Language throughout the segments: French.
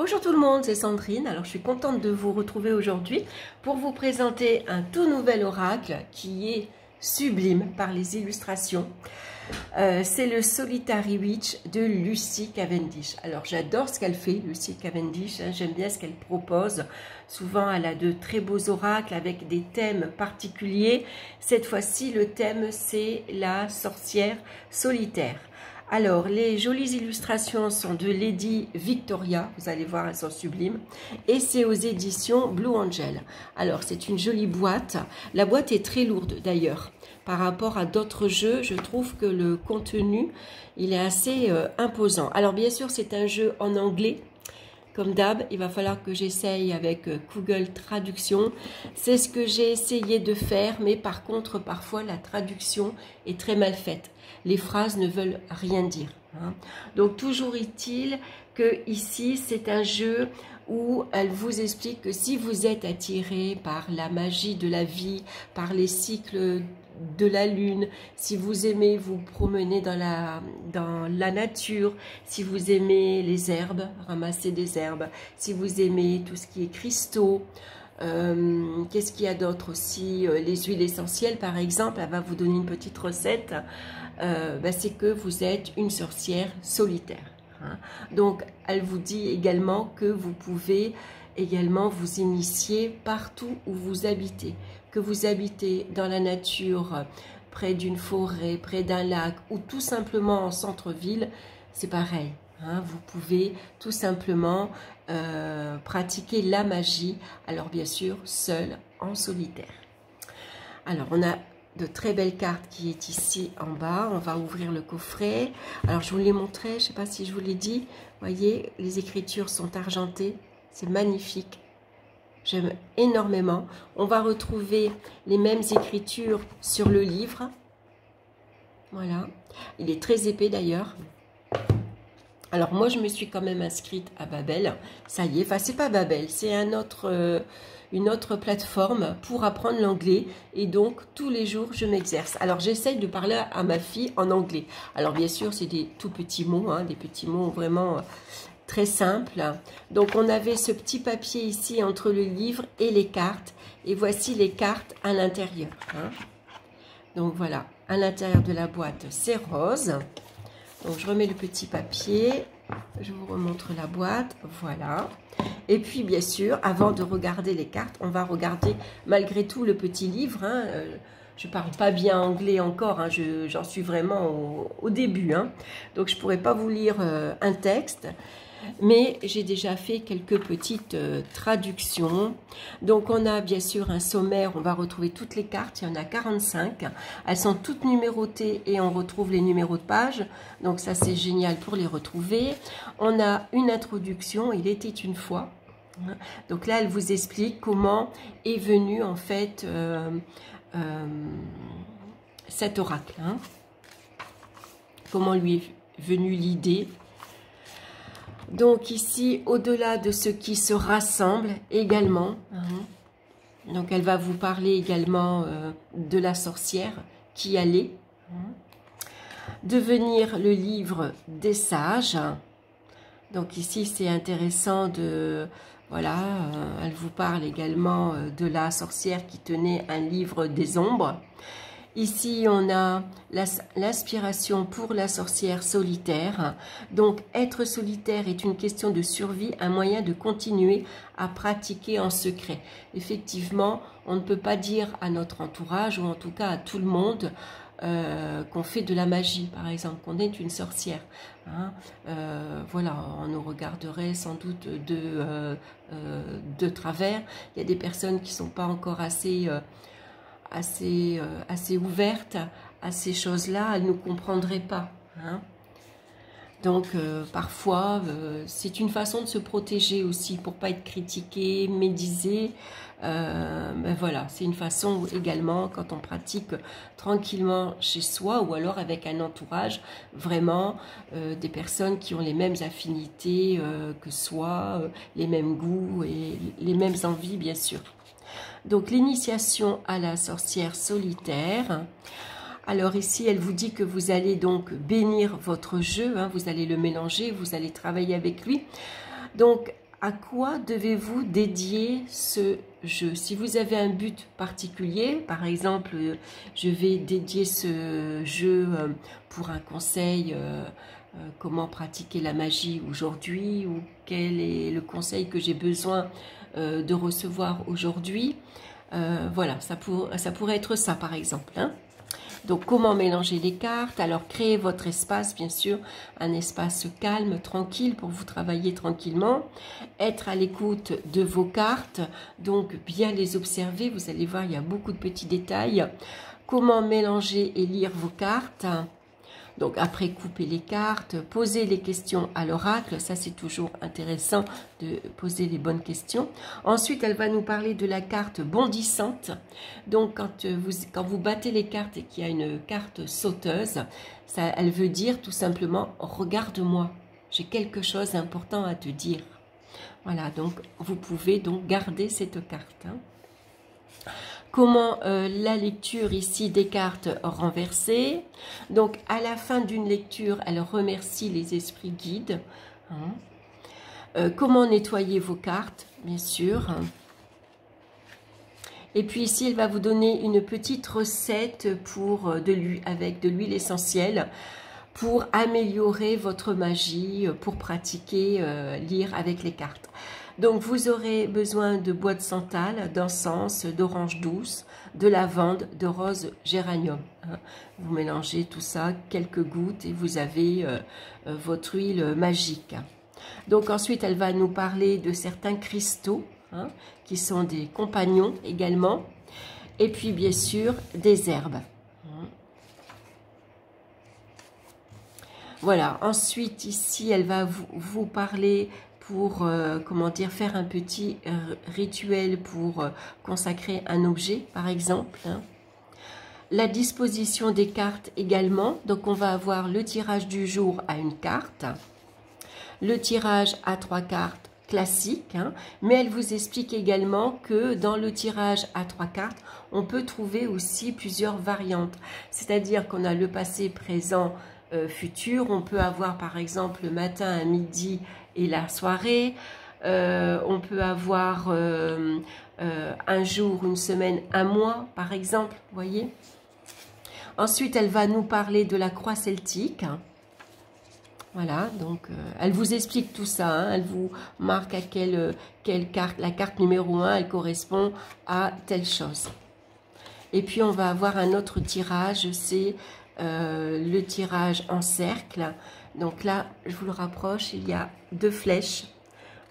Bonjour tout le monde, c'est Sandrine. Alors je suis contente de vous retrouver aujourd'hui pour vous présenter un tout nouvel oracle qui est sublime par les illustrations. C'est le Solitary Witch de Lucy Cavendish. Alors j'adore ce qu'elle fait, Lucy Cavendish, hein, j'aime bien ce qu'elle propose. Souvent elle a de très beaux oracles avec des thèmes particuliers. Cette fois-ci le thème c'est la sorcière solitaire. Alors, les jolies illustrations sont de Lady Victoria, vous allez voir, elles sont sublimes, et c'est aux éditions Blue Angel. Alors, c'est une jolie boîte, la boîte est très lourde d'ailleurs, par rapport à d'autres jeux, je trouve que le contenu, il est assez imposant. Alors, bien sûr, c'est un jeu en anglais, comme d'hab, il va falloir que j'essaye avec Google Traduction. C'est ce que j'ai essayé de faire, mais par contre, parfois, la traduction est très mal faite. Les phrases ne veulent rien dire. Hein. Donc, toujours est-il que ici, c'est un jeu où elle vous explique que si vous êtes attiré par la magie de la vie, par les cycles de la lune, si vous aimez vous promener dans la nature, si vous aimez les herbes, ramasser des herbes, si vous aimez tout ce qui est cristaux, qu'est-ce qu'il y a d'autre aussi, les huiles essentielles par exemple, elle va vous donner une petite recette, c'est que vous êtes une sorcière solitaire. Hein. Donc elle vous dit également que vous pouvez également vous initier partout où vous habitez, que vous habitez dans la nature, près d'une forêt, près d'un lac ou tout simplement en centre-ville, c'est pareil. Hein, vous pouvez tout simplement pratiquer la magie, alors bien sûr, seul, en solitaire. Alors, on a de très belles cartes qui est ici en bas. On va ouvrir le coffret. Alors, je vous l'ai montré, je ne sais pas si je vous l'ai dit. Vous voyez, les écritures sont argentées. C'est magnifique. J'aime énormément. On va retrouver les mêmes écritures sur le livre. Voilà. Il est très épais d'ailleurs. Alors moi, je me suis quand même inscrite à Babel. Ça y est, enfin c'est pas Babel, c'est une autre plateforme pour apprendre l'anglais. Et donc, tous les jours, je m'exerce. Alors, j'essaye de parler à ma fille en anglais. Alors, bien sûr, c'est des tout petits mots, hein, des petits mots vraiment très simples. Donc, on avait ce petit papier ici entre le livre et les cartes. Et voici les cartes à l'intérieur. Hein. Donc, voilà, à l'intérieur de la boîte, c'est rose. Donc, je remets le petit papier, je vous remontre la boîte, voilà. Et puis, bien sûr, avant de regarder les cartes, on va regarder malgré tout le petit livre. Hein. Je ne parle pas bien anglais encore, hein. J'en suis vraiment au début. Hein. Donc, je ne pourrais pas vous lire un texte. Mais j'ai déjà fait quelques petites traductions. Donc on a bien sûr un sommaire, on va retrouver toutes les cartes, il y en a 45. Elles sont toutes numérotées et on retrouve les numéros de page. Donc ça c'est génial pour les retrouver. On a une introduction, il était une fois. Donc là elle vous explique comment est venu en fait cet oracle. Hein. Comment lui est venue l'idée. Donc ici, au-delà de ce qui se rassemble également, donc elle va vous parler également de la sorcière qui allait devenir le livre des sages. Donc ici, c'est intéressant de... Voilà, elle vous parle également de la sorcière qui tenait un livre des ombres. Ici, on a l'inspiration pour la sorcière solitaire. Donc, être solitaire est une question de survie, un moyen de continuer à pratiquer en secret. Effectivement, on ne peut pas dire à notre entourage, ou en tout cas à tout le monde, qu'on fait de la magie, par exemple, qu'on est une sorcière. Hein. Voilà, on nous regarderait sans doute de travers. Il y a des personnes qui ne sont pas encore assez ouvertes à ces choses-là, elles ne comprendraient pas. Hein. Donc, parfois, c'est une façon de se protéger aussi pour ne pas être critiqué, médisé. Voilà, c'est une façon également, quand on pratique tranquillement chez soi ou alors avec un entourage, vraiment des personnes qui ont les mêmes affinités que soi, les mêmes goûts et les mêmes envies, bien sûr. Donc, l'initiation à la sorcière solitaire. Alors ici, elle vous dit que vous allez donc bénir votre jeu, hein, vous allez le mélanger, vous allez travailler avec lui. Donc, à quoi devez-vous dédier ce jeu? Si vous avez un but particulier, par exemple, je vais dédier ce jeu pour un conseil, comment pratiquer la magie aujourd'hui, ou quel est le conseil que j'ai besoin de recevoir aujourd'hui. Voilà, ça pourrait être ça par exemple, hein. Donc, comment mélanger les cartes? Alors, créez votre espace, bien sûr, un espace calme, tranquille, pour vous travailler tranquillement. Être à l'écoute de vos cartes, donc bien les observer. Vous allez voir, il y a beaucoup de petits détails. Comment mélanger et lire vos cartes? Donc, après, couper les cartes, poser les questions à l'oracle. Ça, c'est toujours intéressant de poser les bonnes questions. Ensuite, elle va nous parler de la carte bondissante. Donc, quand vous battez les cartes et qu'il y a une carte sauteuse, ça, elle veut dire tout simplement « Regarde-moi, j'ai quelque chose d'important à te dire ». Voilà, donc, vous pouvez donc garder cette carte, hein. Comment la lecture ici des cartes renversées. Donc, à la fin d'une lecture, elle remercie les esprits guides, hein. Comment nettoyer vos cartes, bien sûr. Et puis ici, elle va vous donner une petite recette avec de l'huile essentielle pour améliorer votre magie, pour pratiquer, lire avec les cartes. Donc, vous aurez besoin de bois de santal, d'encens, d'orange douce, de lavande, de rose géranium. Vous mélangez tout ça, quelques gouttes, et vous avez votre huile magique. Donc, ensuite, elle va nous parler de certains cristaux, hein, qui sont des compagnons également. Et puis, bien sûr, des herbes. Voilà. Ensuite, ici, elle va vous parler pour, comment dire, faire un petit rituel pour consacrer un objet, par exemple, hein. La disposition des cartes également. Donc, on va avoir le tirage du jour à une carte, le tirage à 3 cartes classique, hein, mais elle vous explique également que dans le tirage à 3 cartes, on peut trouver aussi plusieurs variantes. C'est-à-dire qu'on a le passé, présent, futur. On peut avoir par exemple le matin, à midi et la soirée. On peut avoir un jour, une semaine, un mois par exemple, vous voyez. Ensuite, elle va nous parler de la croix celtique. Voilà, donc elle vous explique tout ça, hein. Elle vous marque à quelle carte, la carte numéro 1, elle correspond à telle chose. Et puis on va avoir un autre tirage, c'est le tirage en cercle. Donc là, je vous le rapproche, il y a 2 flèches.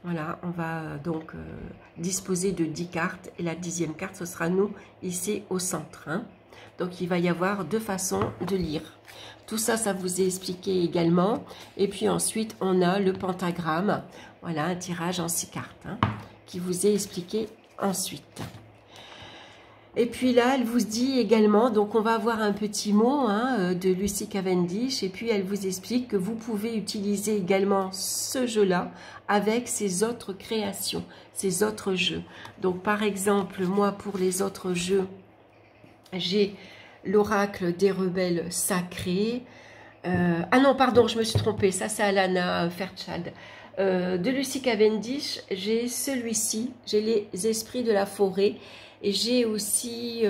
Voilà, on va donc disposer de 10 cartes. Et la 10e carte, ce sera nous, ici au centre, hein. Donc il va y avoir 2 façons de lire. Tout ça, ça vous est expliqué également. Et puis ensuite, on a le pentagramme. Voilà, un tirage en 6 cartes, hein, qui vous est expliqué ensuite. Et puis là, elle vous dit également, donc on va avoir un petit mot, hein, de Lucy Cavendish, et puis elle vous explique que vous pouvez utiliser également ce jeu-là avec ses autres créations, ses autres jeux. Donc par exemple, moi pour les autres jeux, j'ai l'oracle des rebelles sacrés. Ah non, pardon, je me suis trompée, ça c'est Alana Fairchild. De Lucy Cavendish, j'ai celui-ci, j'ai les esprits de la forêt. Et j'ai aussi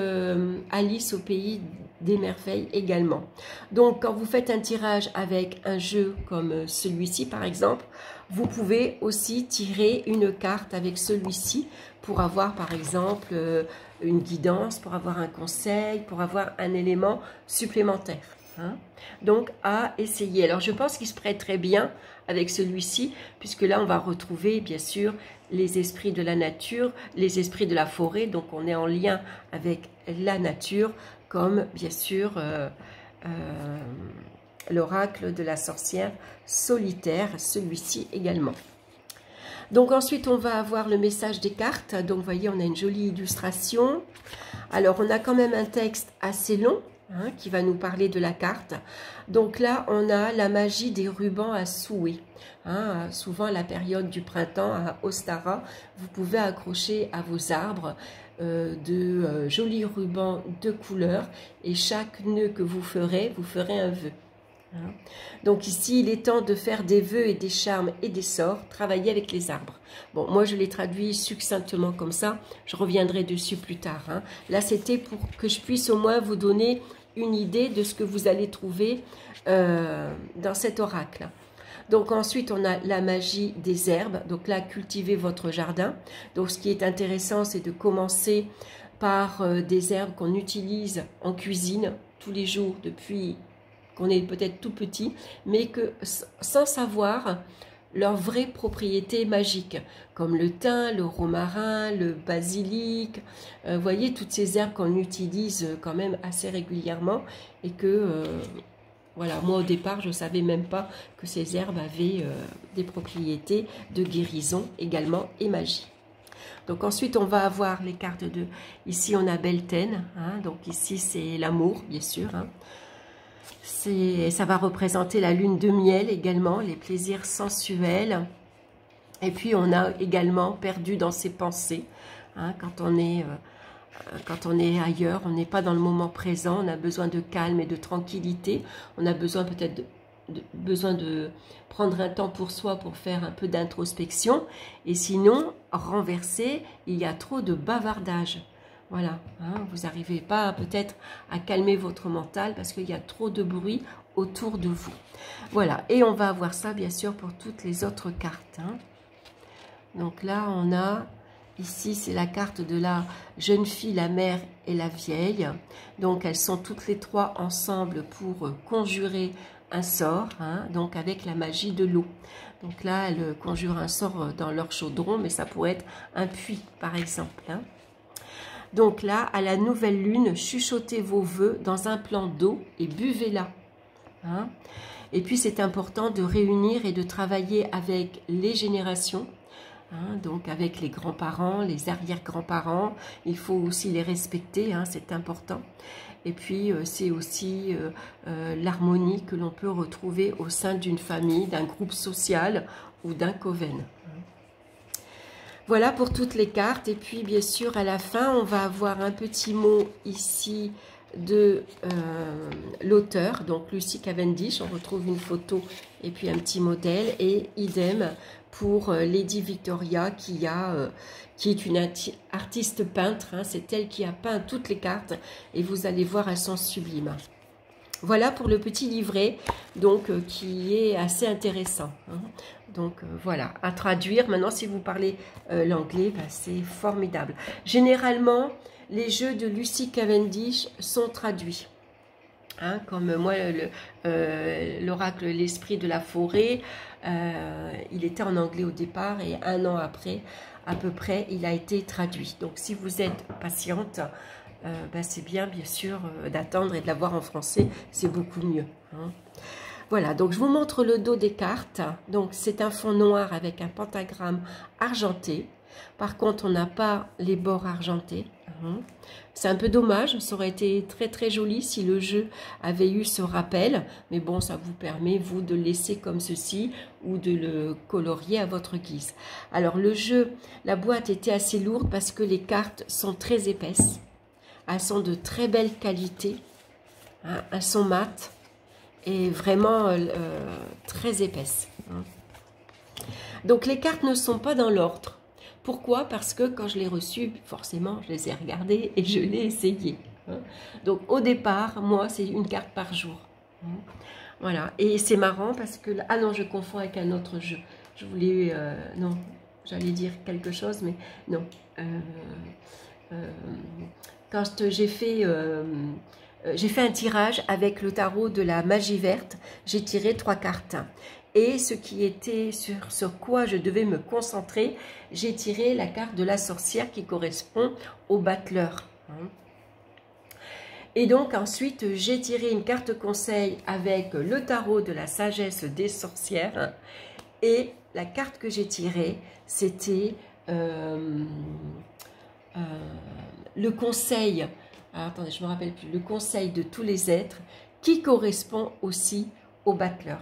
Alice au pays des merveilles également. Donc, quand vous faites un tirage avec un jeu comme celui-ci, par exemple, vous pouvez aussi tirer une carte avec celui-ci pour avoir, par exemple, une guidance, pour avoir un conseil, pour avoir un élément supplémentaire, hein. Donc, à essayer. Alors, je pense qu'il se prête très bien avec celui-ci, puisque là, on va retrouver, bien sûr, les esprits de la nature, les esprits de la forêt. Donc, on est en lien avec la nature, comme, bien sûr, l'oracle de la sorcière solitaire, celui-ci également. Donc, ensuite, on va avoir le message des cartes. Donc, vous voyez, on a une jolie illustration. Alors, on a quand même un texte assez long, hein, qui va nous parler de la carte. Donc là, on a la magie des rubans à souhait. Hein, souvent, à la période du printemps, à Ostara, vous pouvez accrocher à vos arbres jolis rubans de couleur. Et chaque nœud que vous ferez un vœu. Hein. Donc ici, il est temps de faire des vœux et des charmes et des sorts, travailler avec les arbres. Bon, moi je l'ai traduit succinctement comme ça, je reviendrai dessus plus tard. Hein. Là, c'était pour que je puisse au moins vous donner une idée de ce que vous allez trouver dans cet oracle. Donc ensuite, on a la magie des herbes. Donc là, cultivez votre jardin. Donc ce qui est intéressant, c'est de commencer par des herbes qu'on utilise en cuisine tous les jours depuis qu'on est peut-être tout petit, mais que sans savoir leurs vraies propriétés magiques, comme le thym, le romarin, le basilic, vous voyez, toutes ces herbes qu'on utilise quand même assez régulièrement et que, voilà, moi au départ, je ne savais même pas que ces herbes avaient des propriétés de guérison également et magie. Donc ensuite, on va avoir les cartes de... Ici, on a Beltane, hein, donc ici, c'est l'amour, bien sûr, hein. Ça va représenter la lune de miel également, les plaisirs sensuels. Et puis on a également perdu dans ses pensées. Hein, quand on est ailleurs, on n'est pas dans le moment présent, on a besoin de calme et de tranquillité. On a besoin peut-être de prendre un temps pour soi pour faire un peu d'introspection. Et sinon, renversé, il y a trop de bavardage. Voilà, hein, vous n'arrivez pas peut-être à calmer votre mental parce qu'il y a trop de bruit autour de vous. Voilà, et on va avoir ça bien sûr pour toutes les autres cartes. Hein. Donc là, on a, ici c'est la carte de la jeune fille, la mère et la vieille. Donc elles sont toutes les trois ensemble pour conjurer un sort, hein, donc avec la magie de l'eau. Donc là, elles conjurent un sort dans leur chaudron, mais ça pourrait être un puits par exemple, hein. Donc là, à la nouvelle lune, chuchotez vos vœux dans un plan d'eau et buvez-la. Hein. Et puis, c'est important de réunir et de travailler avec les générations, hein, donc avec les grands-parents, les arrière-grands-parents. Il faut aussi les respecter, hein, c'est important. Et puis, c'est aussi l'harmonie que l'on peut retrouver au sein d'une famille, d'un groupe social ou d'un coven. Voilà pour toutes les cartes. Et puis, bien sûr, à la fin, on va avoir un petit mot ici de l'auteur, donc Lucy Cavendish. On retrouve une photo et puis un petit modèle. Et idem pour Lady Victoria, qui est une artiste peintre. Hein. C'est elle qui a peint toutes les cartes. Et vous allez voir, elles sont sublimes. Voilà pour le petit livret, donc qui est assez intéressant. Hein. Donc voilà, à traduire. Maintenant, si vous parlez l'anglais, ben, c'est formidable. Généralement, les jeux de Lucy Cavendish sont traduits. Hein, comme moi, l'oracle L'Esprit de la forêt, il était en anglais au départ et 1 an après, à peu près, il a été traduit. Donc si vous êtes patiente, ben c'est bien sûr d'attendre et de l'avoir en français, c'est beaucoup mieux. Hein. Voilà, donc je vous montre le dos des cartes. Donc c'est un fond noir avec un pentagramme argenté. Par contre, on n'a pas les bords argentés. Hein. C'est un peu dommage, ça aurait été très très joli si le jeu avait eu ce rappel. Mais bon, ça vous permet, vous, de le laisser comme ceci ou de le colorier à votre guise. Alors le jeu, la boîte était assez lourde parce que les cartes sont très épaisses. Elles sont de très belle qualité, hein, elles sont mates et vraiment très épaisses. Hein. Donc les cartes ne sont pas dans l'ordre. Pourquoi? Parce que quand je l'ai reçue, forcément, je les ai regardées et je l'ai essayé. Hein. Donc au départ, moi, c'est une carte par jour. Hein. Voilà, et c'est marrant parce que... Ah non, je confonds avec un autre jeu. Je voulais... non, j'allais dire quelque chose, mais non. Quand j'ai fait un tirage avec le tarot de la magie verte, j'ai tiré 3 cartes. Et ce qui était sur quoi je devais me concentrer, j'ai tiré la carte de la sorcière qui correspond au battleur. Et donc ensuite, j'ai tiré une carte conseil avec le tarot de la sagesse des sorcières. Et la carte que j'ai tirée, c'était... le conseil, attendez, je ne me rappelle plus, le conseil de tous les êtres qui correspond aussi au battleur.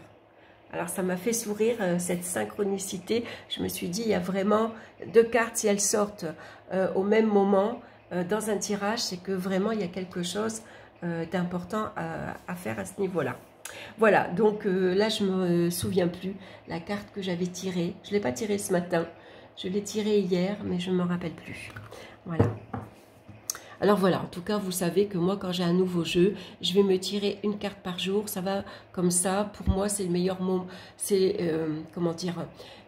Alors ça m'a fait sourire cette synchronicité. Je me suis dit, il y a vraiment 2 cartes, si elles sortent au même moment dans un tirage, c'est que vraiment il y a quelque chose d'important à faire à ce niveau-là. Voilà, donc là, je me souviens plus la carte que j'avais tirée. Je ne l'ai pas tirée ce matin. Je l'ai tirée hier, mais je ne me rappelle plus. Voilà. Alors voilà, en tout cas, vous savez que moi, quand j'ai un nouveau jeu, je vais me tirer une carte par jour. Ça va comme ça. Pour moi, c'est le meilleur moment. C'est, comment dire,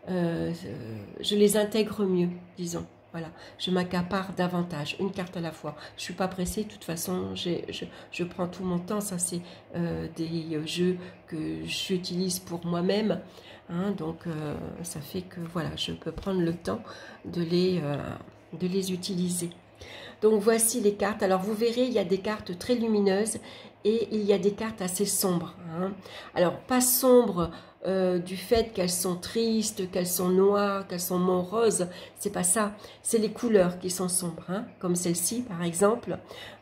je les intègre mieux, disons. Voilà, je m'accapare davantage, une carte à la fois. Je ne suis pas pressée, de toute façon, je prends tout mon temps. Ça, c'est des jeux que j'utilise pour moi-même. Hein, donc, ça fait que, voilà, je peux prendre le temps de les utiliser. Donc voici les cartes. Alors vous verrez, il y a des cartes très lumineuses et il y a des cartes assez sombres. Hein. Alors pas sombres du fait qu'elles sont tristes, qu'elles sont noires, qu'elles sont moroses. C'est pas ça. C'est les couleurs qui sont sombres, hein, comme celle-ci par exemple.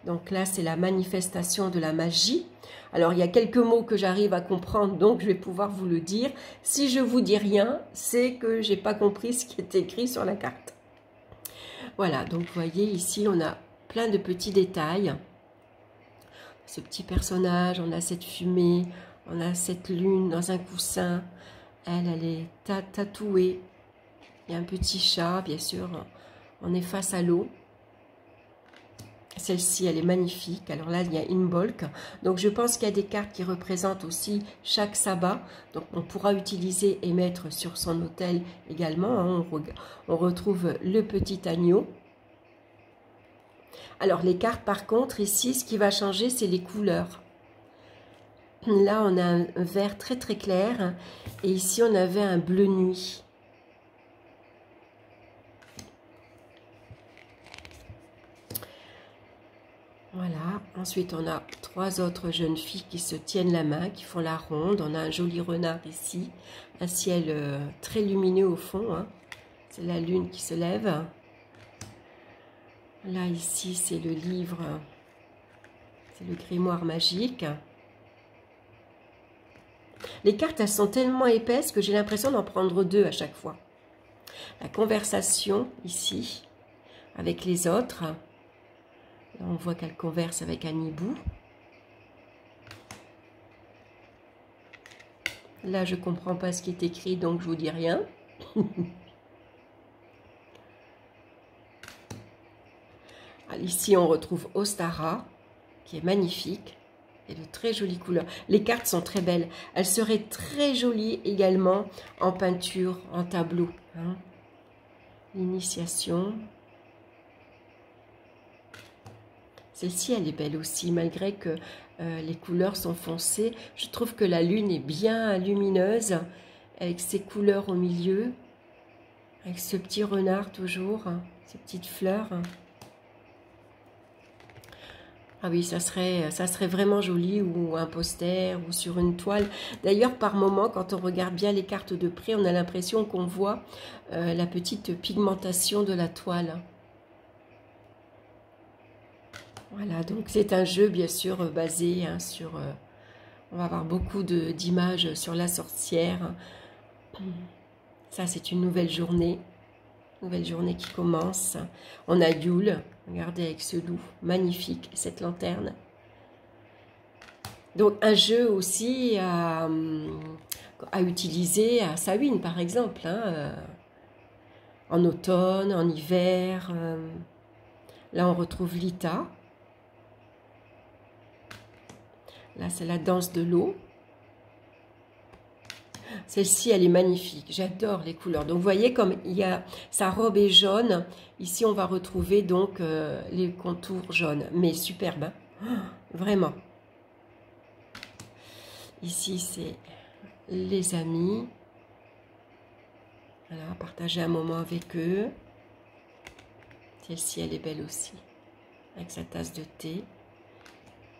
Donc là c'est la manifestation de la magie. Alors il y a quelques mots que j'arrive à comprendre, donc je vais pouvoir vous le dire. Si je vous dis rien, c'est que j'ai pas compris ce qui est écrit sur la carte. Voilà, donc vous voyez ici, on a plein de petits détails. Ce petit personnage, on a cette fumée, on a cette lune dans un coussin. Elle est tatouée. Il y a un petit chat, bien sûr. On est face à l'eau. Celle-ci, elle est magnifique. Alors là, il y a Imbolc. Donc, je pense qu'il y a des cartes qui représentent aussi chaque sabbat. Donc, on pourra utiliser et mettre sur son autel également. Hein. On retrouve le petit agneau. Alors, les cartes, par contre, ici, ce qui va changer, c'est les couleurs. Là, on a un vert très, très clair. Et ici, on avait un bleu nuit. Voilà, ensuite on a trois autres jeunes filles qui se tiennent la main, qui font la ronde. On a un joli renard ici, un ciel très lumineux au fond, hein. C'est la lune qui se lève. Là ici c'est le livre, c'est le grimoire magique. Les cartes elles sont tellement épaisses que j'ai l'impression d'en prendre deux à chaque fois. La conversation ici avec les autres. Là, on voit qu'elle converse avec un hibou. Là, je ne comprends pas ce qui est écrit, donc je vous dis rien. Ici, on retrouve Ostara, qui est magnifique, et de très jolies couleurs. Les cartes sont très belles. Elles seraient très jolies également en peinture, en tableau. Hein. L'initiation. Celle-ci, elle est belle aussi, malgré que les couleurs sont foncées. Je trouve que la lune est bien lumineuse, avec ses couleurs au milieu, avec ce petit renard toujours, ces petites fleurs. Ah oui, ça serait vraiment joli, ou un poster, ou sur une toile. D'ailleurs, par moment, quand on regarde bien les cartes de près, on a l'impression qu'on voit la petite pigmentation de la toile. Voilà, donc c'est un jeu bien sûr basé hein, sur... on va avoir beaucoup d'images sur la sorcière. Ça c'est une nouvelle journée qui commence. On a Yule, regardez avec ce loup, magnifique, cette lanterne. Donc un jeu aussi à utiliser à Samhain par exemple, hein, en automne, en hiver. Là on retrouve Lita. Là, c'est la danse de l'eau. Celle-ci, elle est magnifique. J'adore les couleurs. Donc, vous voyez, comme il y a sa robe est jaune, ici, on va retrouver donc les contours jaunes. Mais superbe, hein. Oh, vraiment. Ici, c'est les amis. Voilà, partager un moment avec eux. Celle-ci, elle est belle aussi. Avec sa tasse de thé.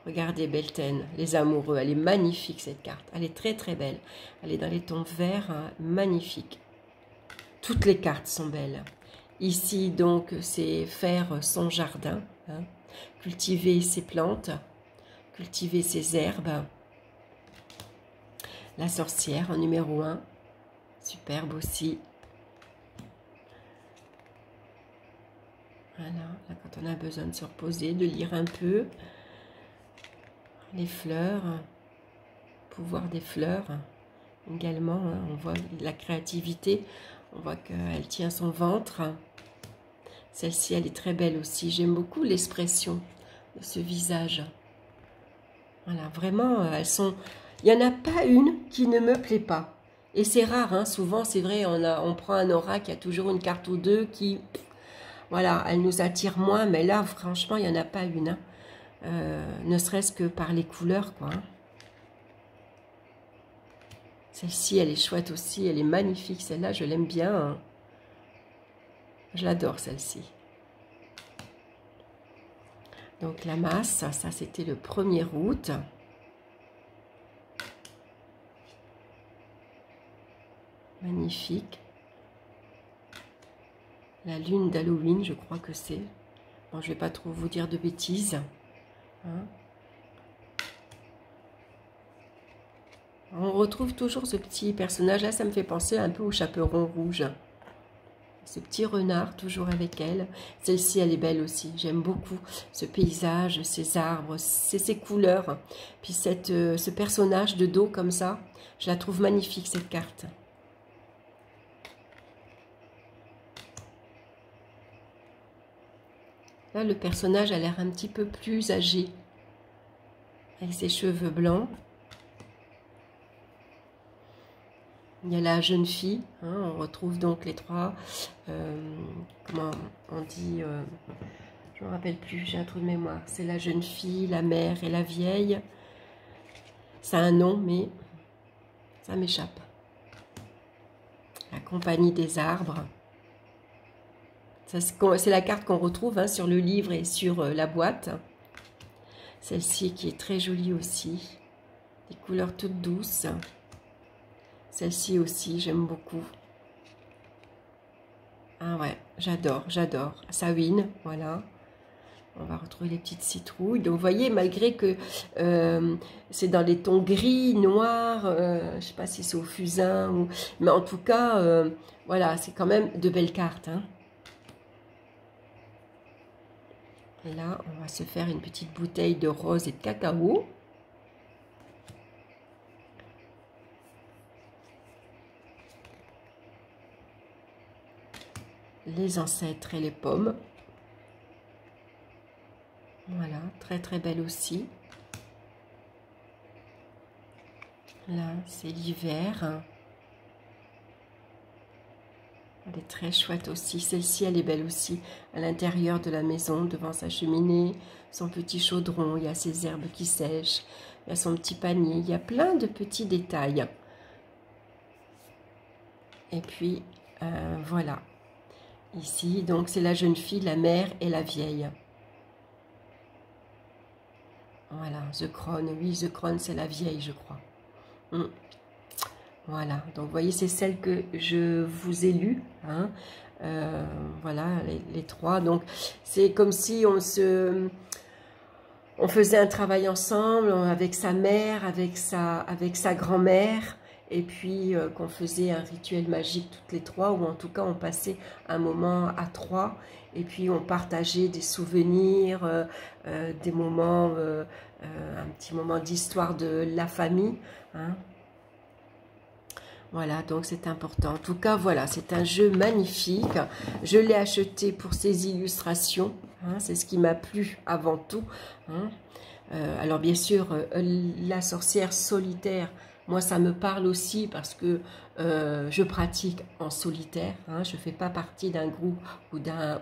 Regardez Beltane, les amoureux, elle est magnifique cette carte, elle est très très belle. Elle est dans les tons verts, hein, magnifique. Toutes les cartes sont belles. Ici donc c'est faire son jardin, hein, cultiver ses plantes, cultiver ses herbes. La sorcière en numéro 1, superbe aussi. Voilà, là, quand on a besoin de se reposer, de lire un peu. Les fleurs, pouvoir des fleurs également, hein. On voit la créativité, on voit qu'elle tient son ventre. Celle-ci, elle est très belle aussi. J'aime beaucoup l'expression de ce visage. Voilà, vraiment, elles sont... Il n'y en a pas une qui ne me plaît pas. Et c'est rare, hein. Souvent, c'est vrai, on prend un oracle, il y a toujours une carte ou deux qui... Voilà, elle nous attire moins, mais là, franchement, il n'y en a pas une. Hein. Ne serait-ce que par les couleurs, quoi. Hein. Celle-ci, elle est chouette aussi, elle est magnifique. Celle-là, je l'aime bien. Hein. Je l'adore, celle-ci. Donc, la masse, ça, c'était le 1er août. Magnifique. La lune d'Halloween, je crois que c'est. Bon, je ne vais pas trop vous dire de bêtises. Hein. On retrouve toujours ce petit personnage. Là, ça me fait penser un peu au chaperon rouge. Ce petit renard, toujours avec elle. Celle-ci, elle est belle aussi. J'aime beaucoup ce paysage, ces arbres, ces couleurs. Puis ce personnage de dos comme ça, je la trouve magnifique, cette carte. Là, le personnage a l'air un petit peu plus âgé. Avec ses cheveux blancs. Il y a la jeune fille, hein, on retrouve donc les trois, comment on dit, je ne me rappelle plus, j'ai un trou de mémoire. C'est la jeune fille, la mère et la vieille. Ça a un nom, mais ça m'échappe. La compagnie des arbres. C'est la carte qu'on retrouve hein, sur le livre et sur la boîte. Celle-ci qui est très jolie aussi. Des couleurs toutes douces. Celle-ci aussi, j'aime beaucoup. Ah ouais, j'adore, j'adore. Samhain, voilà. On va retrouver les petites citrouilles. Donc, vous voyez, malgré que c'est dans les tons gris, noirs, je ne sais pas si c'est au fusain, ou... mais en tout cas, voilà, c'est quand même de belles cartes. Hein. Et là, on va se faire une petite bouteille de rose et de cacao. Les ancêtres et les pommes. Voilà, très très belle aussi. Là, c'est l'hiver. Elle est très chouette aussi. Celle-ci, elle est belle aussi. À l'intérieur de la maison, devant sa cheminée, son petit chaudron. Il y a ses herbes qui sèchent. Il y a son petit panier. Il y a plein de petits détails. Et puis, voilà. Ici, donc, c'est la jeune fille, la mère et la vieille. Voilà, The Crown. Oui, The Crown, c'est la vieille, je crois. Voilà, donc vous voyez, c'est celle que je vous ai lue. Hein. Voilà, les trois. Donc, c'est comme si on faisait un travail ensemble avec sa mère, avec sa grand-mère. Et puis qu'on faisait un rituel magique toutes les trois, ou en tout cas on passait un moment à trois, et puis on partageait des souvenirs, des moments, un petit moment d'histoire de la famille. Hein. Voilà, donc c'est important. En tout cas, voilà, c'est un jeu magnifique. Je l'ai acheté pour ses illustrations. Hein, c'est ce qui m'a plu avant tout. Hein. Alors bien sûr, la sorcière solitaire, moi, ça me parle aussi parce que je pratique en solitaire. Hein, je ne fais pas partie d'un groupe ou d'un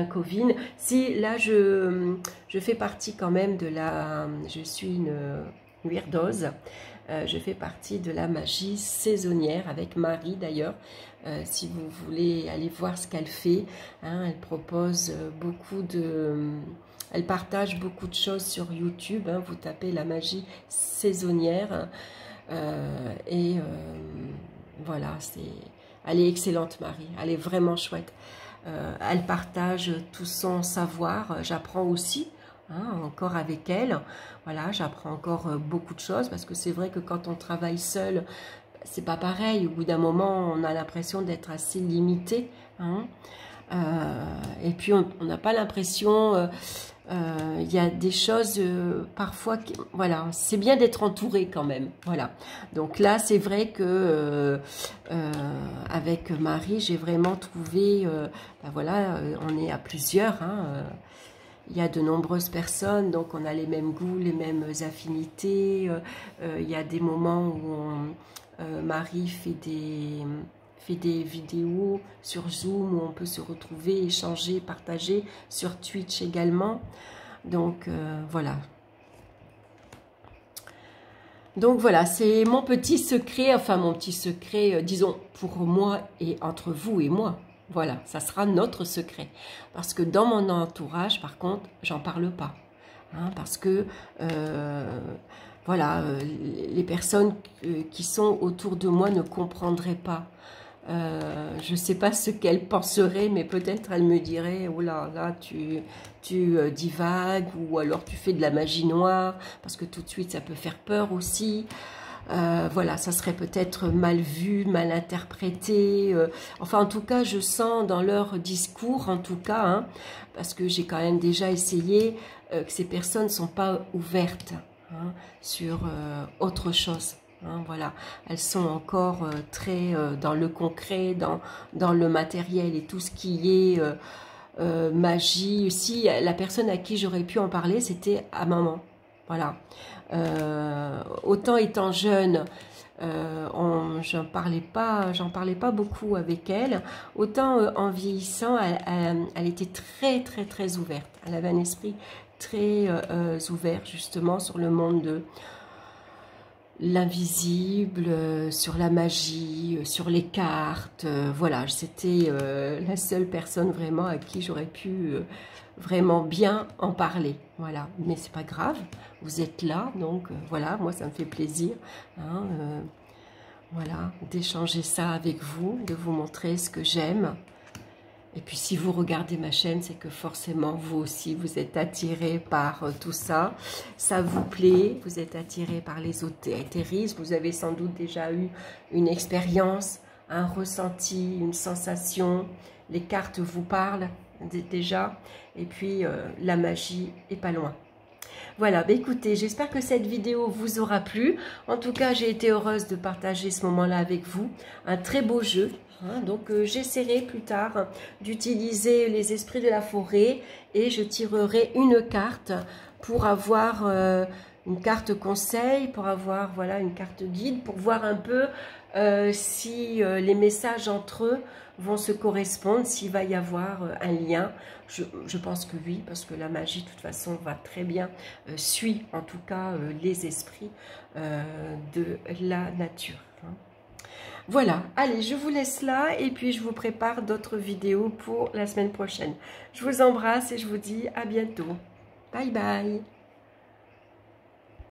coven. Si, là, je fais partie quand même de la... Je suis une weirdos. Je fais partie de la magie saisonnière avec Marie d'ailleurs. Si vous voulez aller voir ce qu'elle fait, hein, elle propose beaucoup de... Elle partage beaucoup de choses sur YouTube. Hein, vous tapez la magie saisonnière. Voilà, elle est excellente, Marie. Elle est vraiment chouette. Elle partage tout son savoir. J'apprends aussi, hein, encore avec elle. Voilà, j'apprends encore beaucoup de choses. Parce que c'est vrai que quand on travaille seul, c'est pas pareil. Au bout d'un moment, on a l'impression d'être assez limité. Hein. Et puis, on n'a pas l'impression... Il y a des choses parfois, voilà, c'est bien d'être entouré quand même, voilà. Donc là, c'est vrai que avec Marie, j'ai vraiment trouvé, ben voilà, on est à plusieurs, hein, il y a de nombreuses personnes, donc on a les mêmes goûts, les mêmes affinités. Il y a des moments où Marie fait des vidéos sur Zoom où on peut se retrouver, échanger, partager, sur Twitch également. Donc voilà. Donc voilà, c'est mon petit secret, enfin mon petit secret, disons, pour moi et entre vous et moi. Voilà, ça sera notre secret. Parce que dans mon entourage, par contre, j'en parle pas. Hein, parce que, voilà, les personnes qui sont autour de moi ne comprendraient pas. Je ne sais pas ce qu'elle penserait, mais peut-être elle me dirait, oh là, là, tu divagues, ou alors tu fais de la magie noire, parce que tout de suite, ça peut faire peur aussi. Voilà, ça serait peut-être mal vu, mal interprété. Enfin, en tout cas, je sens dans leur discours, en tout cas, hein, parce que j'ai quand même déjà essayé, que ces personnes ne sont pas ouvertes hein, sur autre chose. Hein, voilà, elles sont encore très dans le concret, dans le matériel et tout ce qui est magie. Si la personne à qui j'aurais pu en parler, c'était à maman. Voilà. Autant étant jeune, j'en parlais pas beaucoup avec elle. Autant en vieillissant, elle était très très très ouverte. Elle avait un esprit très ouvert justement sur le monde de l'invisible, sur la magie, sur les cartes. Voilà, c'était la seule personne vraiment à qui j'aurais pu vraiment bien en parler. Voilà, mais c'est pas grave, vous êtes là, donc voilà, moi ça me fait plaisir. Hein, voilà, d'échanger ça avec vous, de vous montrer ce que j'aime. Et puis si vous regardez ma chaîne, c'est que forcément vous aussi vous êtes attiré par tout ça. Ça vous plaît, vous êtes attiré par les éthérismes. Vous avez sans doute déjà eu une expérience, un ressenti, une sensation. Les cartes vous parlent déjà. Et puis la magie est pas loin. Voilà, bah écoutez, j'espère que cette vidéo vous aura plu. En tout cas, j'ai été heureuse de partager ce moment-là avec vous. Un très beau jeu. Hein, donc, j'essaierai plus tard d'utiliser les esprits de la forêt et je tirerai une carte pour avoir une carte conseil, pour avoir voilà, une carte guide, pour voir un peu si les messages entre eux vont se correspondre, s'il va y avoir un lien. Je pense que oui, parce que la magie, de toute façon, va très bien, suit en tout cas les esprits de la nature. Hein. Voilà, allez, je vous laisse là et puis je vous prépare d'autres vidéos pour la semaine prochaine. Je vous embrasse et je vous dis à bientôt. Bye bye.